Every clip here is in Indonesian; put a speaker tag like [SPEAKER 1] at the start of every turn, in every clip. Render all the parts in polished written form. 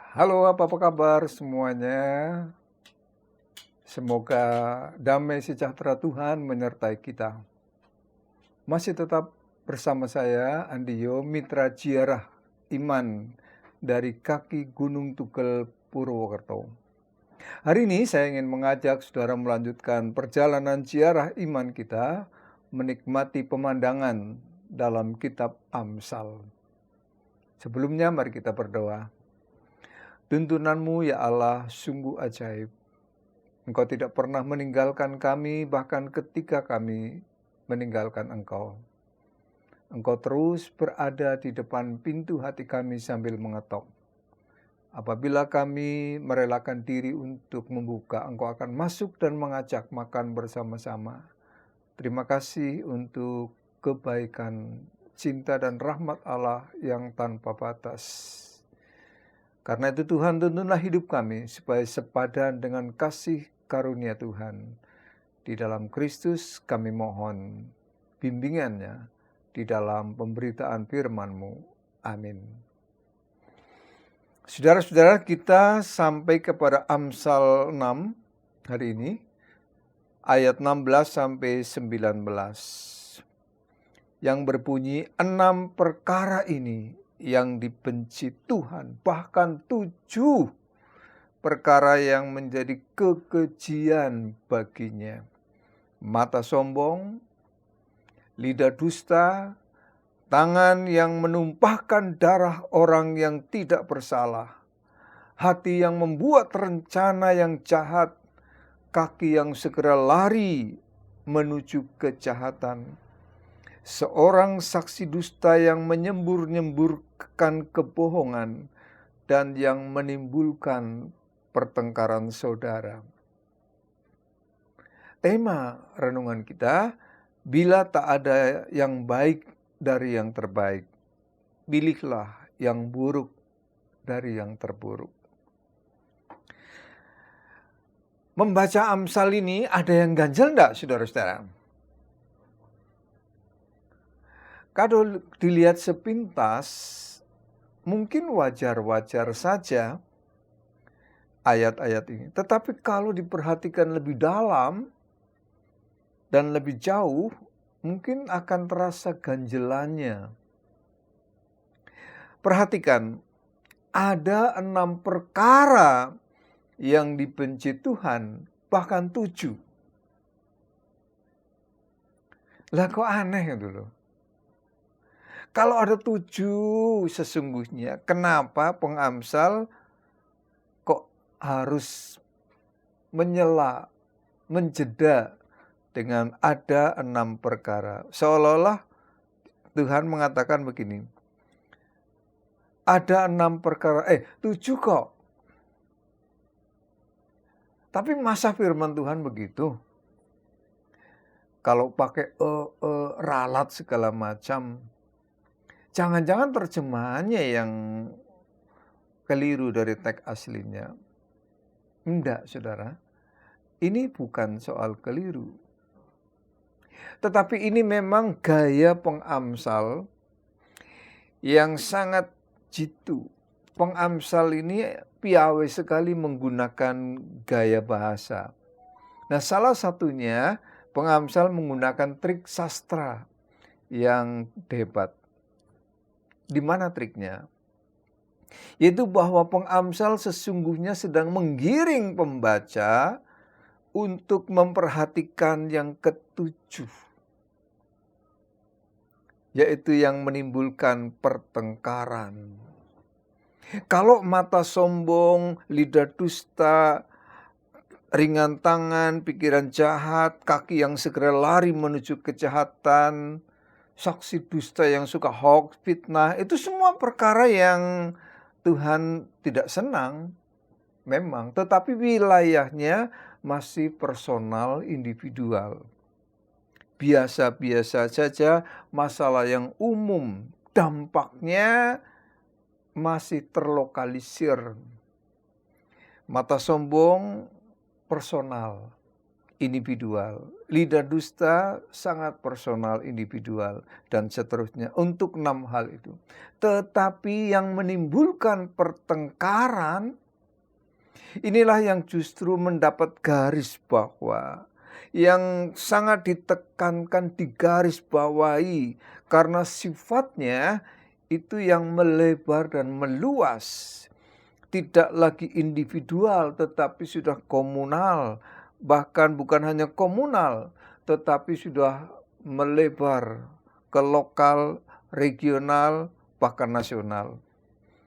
[SPEAKER 1] Halo, apa kabar semuanya? Semoga damai sejahtera Tuhan menyertai kita. Masih tetap bersama saya, Andiyo, Mitra Ziarah Iman dari kaki Gunung Tugel, Purwokerto. Hari ini saya ingin mengajak saudara melanjutkan perjalanan ziarah iman kita, menikmati pemandangan dalam kitab Amsal. Sebelumnya mari kita berdoa. Tuntunanmu ya Allah sungguh ajaib. Engkau tidak pernah meninggalkan kami bahkan ketika kami meninggalkan Engkau. Engkau terus berada di depan pintu hati kami sambil mengetok. Apabila kami merelakan diri untuk membuka, Engkau akan masuk dan mengajak makan bersama-sama. Terima kasih untuk kebaikan, cinta dan rahmat Allah yang tanpa batas. Karena itu Tuhan, tuntunlah hidup kami supaya sepadan dengan kasih karunia Tuhan. Di dalam Kristus kami mohon bimbingannya di dalam pemberitaan firman-Mu. Amin. Saudara-saudara, kita sampai kepada Amsal 6 hari ini, ayat 16 sampai 19. Yang berbunyi, 6 perkara ini yang dibenci Tuhan, bahkan 7 perkara yang menjadi kekejian baginya. Mata sombong, lidah dusta, tangan yang menumpahkan darah orang yang tidak bersalah, hati yang membuat rencana yang jahat, kaki yang segera lari menuju kejahatan, seorang saksi dusta yang menyembur-nyemburkan kebohongan dan yang menimbulkan pertengkaran saudara. Tema renungan kita, bila tak ada yang baik dari yang terbaik, pilihlah yang buruk dari yang terburuk. Membaca Amsal ini ada yang ganjel enggak, saudara-saudara? Kalau dilihat sepintas, mungkin wajar-wajar saja ayat-ayat ini. Tetapi kalau diperhatikan lebih dalam dan lebih jauh, mungkin akan terasa ganjelannya. Perhatikan, ada 6 perkara yang dibenci Tuhan, bahkan 7. Lah kok aneh itu loh. Kalau ada 7 sesungguhnya, kenapa pengamsal kok harus menyela, menjeda dengan ada 6 perkara. Seolah-olah Tuhan mengatakan begini, ada 6 perkara, 7 kok. Tapi masa firman Tuhan begitu? Kalau pakai ralat segala macam, jangan-jangan terjemahannya yang keliru dari teks aslinya. Enggak, saudara. Ini bukan soal keliru. Tetapi ini memang gaya pengamsal yang sangat jitu. Pengamsal ini piawai sekali menggunakan gaya bahasa. Nah, salah satunya pengamsal menggunakan trik sastra yang hebat. Di mana triknya? Yaitu bahwa pengamsal sesungguhnya sedang menggiring pembaca untuk memperhatikan yang ketujuh, yaitu yang menimbulkan pertengkaran. Kalau mata sombong, lidah dusta, ringan tangan, pikiran jahat, kaki yang segera lari menuju kejahatan, saksi dusta yang suka hoax, fitnah, itu semua perkara yang Tuhan tidak senang, memang. Tetapi wilayahnya masih personal, individual. Biasa-biasa saja, masalah yang umum, dampaknya masih terlokalisir. Mata sombong, personal. individual. Lidah dusta sangat personal, individual, dan seterusnya. Untuk 6 hal itu. Tetapi yang menimbulkan pertengkaran, inilah yang justru mendapat garis bawah. Yang sangat ditekankan, digaris bawahi. Karena sifatnya itu yang melebar dan meluas. Tidak lagi individual, tetapi sudah komunal. Bahkan bukan hanya komunal, tetapi sudah melebar ke lokal, regional, bahkan nasional.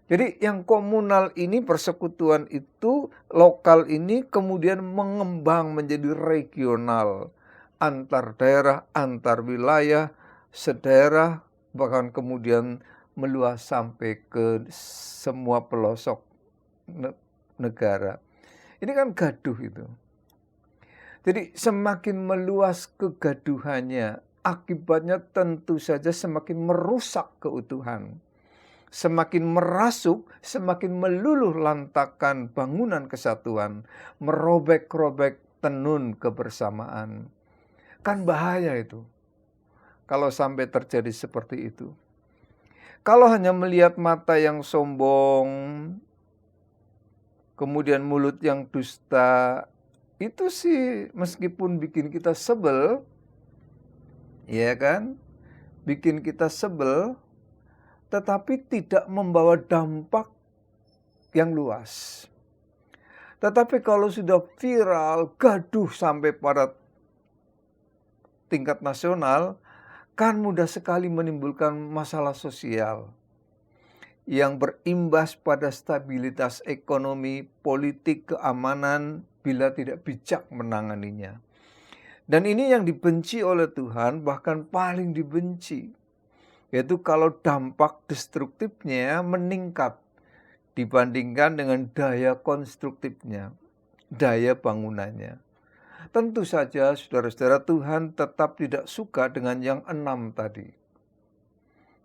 [SPEAKER 1] Jadi yang komunal ini, persekutuan itu, lokal ini kemudian mengembang menjadi regional. Antar daerah, antar wilayah, sedaerah, bahkan kemudian meluas sampai ke semua pelosok negara. Ini kan gaduh itu. Jadi semakin meluas kegaduhannya, akibatnya tentu saja semakin merusak keutuhan. Semakin merasuk, semakin meluluh lantakan bangunan kesatuan, merobek-robek tenun kebersamaan. Kan bahaya itu, kalau sampai terjadi seperti itu. Kalau hanya melihat mata yang sombong, kemudian mulut yang dusta, itu sih meskipun bikin kita sebel, ya kan? Bikin kita sebel, tetapi tidak membawa dampak yang luas. Tetapi kalau sudah viral, gaduh sampai pada tingkat nasional, kan mudah sekali menimbulkan masalah sosial yang berimbas pada stabilitas ekonomi, politik, keamanan, bila tidak bijak menanganinya. Dan ini yang dibenci oleh Tuhan, bahkan paling dibenci. Yaitu kalau dampak destruktifnya meningkat dibandingkan dengan daya konstruktifnya, daya bangunannya. Tentu saja saudara-saudara, Tuhan tetap tidak suka dengan yang 6 tadi.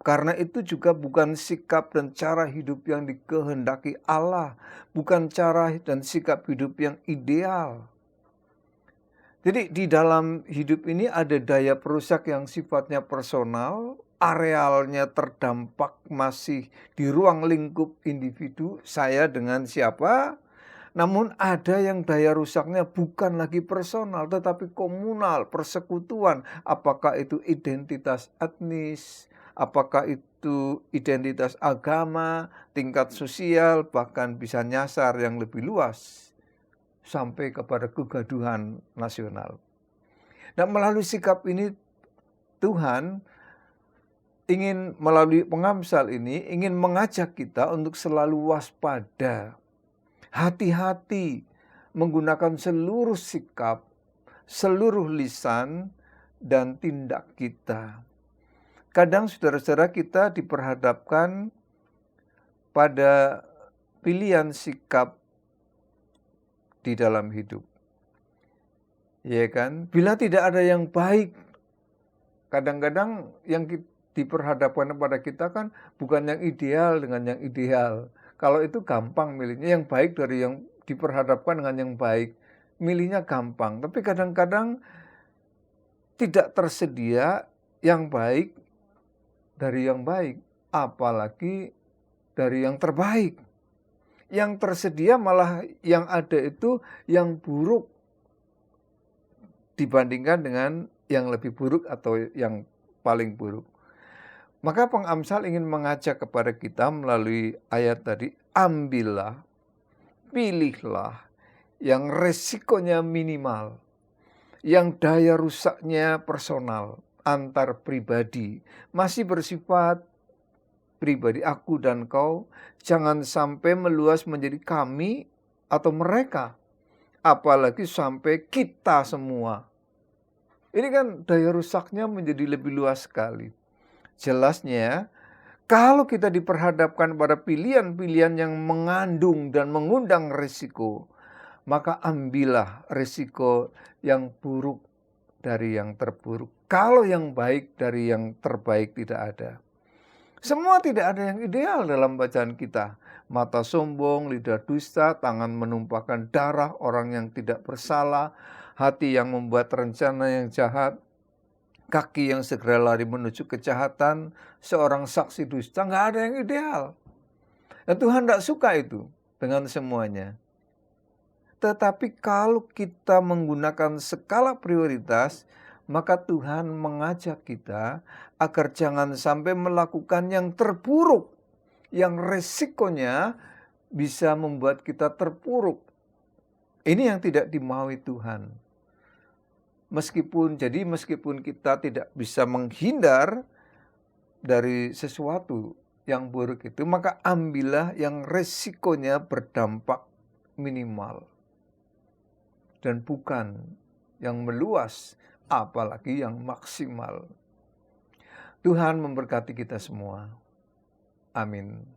[SPEAKER 1] Karena itu juga bukan sikap dan cara hidup yang dikehendaki Allah. Bukan cara dan sikap hidup yang ideal. Jadi di dalam hidup ini ada daya perusak yang sifatnya personal. Arealnya terdampak masih di ruang lingkup individu. Saya dengan siapa? Namun ada yang daya rusaknya bukan lagi personal, tetapi komunal, persekutuan. Apakah itu identitas etnis, apakah itu identitas agama, tingkat sosial, bahkan bisa nyasar yang lebih luas, sampai kepada kegaduhan nasional. Nah, melalui sikap ini, Tuhan ingin melalui pengamsal ini, ingin mengajak kita untuk selalu waspada. Hati-hati menggunakan seluruh sikap, seluruh lisan, dan tindak kita. Kadang saudara-saudara kita diperhadapkan pada pilihan sikap di dalam hidup. Ya kan? Bila tidak ada yang baik, kadang-kadang yang diperhadapkan kepada kita kan bukan yang ideal dengan yang ideal. Kalau itu gampang milihnya, yang baik dari yang diperhadapkan dengan yang baik, milihnya gampang. Tapi kadang-kadang tidak tersedia yang baik dari yang baik, apalagi dari yang terbaik. Yang tersedia malah yang ada itu yang buruk dibandingkan dengan yang lebih buruk atau yang paling buruk. Maka pengamsal ingin mengajak kepada kita melalui ayat tadi, ambillah, pilihlah yang resikonya minimal, yang daya rusaknya personal, antar pribadi, masih bersifat pribadi, aku dan kau, jangan sampai meluas menjadi kami atau mereka, apalagi sampai kita semua. Ini kan daya rusaknya menjadi lebih luas sekali. Jelasnya, kalau kita diperhadapkan pada pilihan-pilihan yang mengandung dan mengundang risiko, maka ambillah risiko yang buruk dari yang terburuk. Kalau yang baik dari yang terbaik tidak ada. Semua tidak ada yang ideal dalam bacaan kita. mata sombong, lidah dusta, tangan menumpahkan darah orang yang tidak bersalah, hati yang membuat rencana yang jahat, kaki yang segera lari menuju kejahatan, seorang saksi dusta. Nggak ada yang ideal. Dan Tuhan tidak suka itu dengan semuanya. Tetapi kalau kita menggunakan skala prioritas, maka Tuhan mengajak kita agar jangan sampai melakukan yang terburuk, yang resikonya bisa membuat kita terpuruk. Ini yang tidak dimaui Tuhan. Meskipun kita tidak bisa menghindar dari sesuatu yang buruk itu, maka ambillah yang resikonya berdampak minimal. Dan bukan yang meluas, apalagi yang maksimal. Tuhan memberkati kita semua. Amin.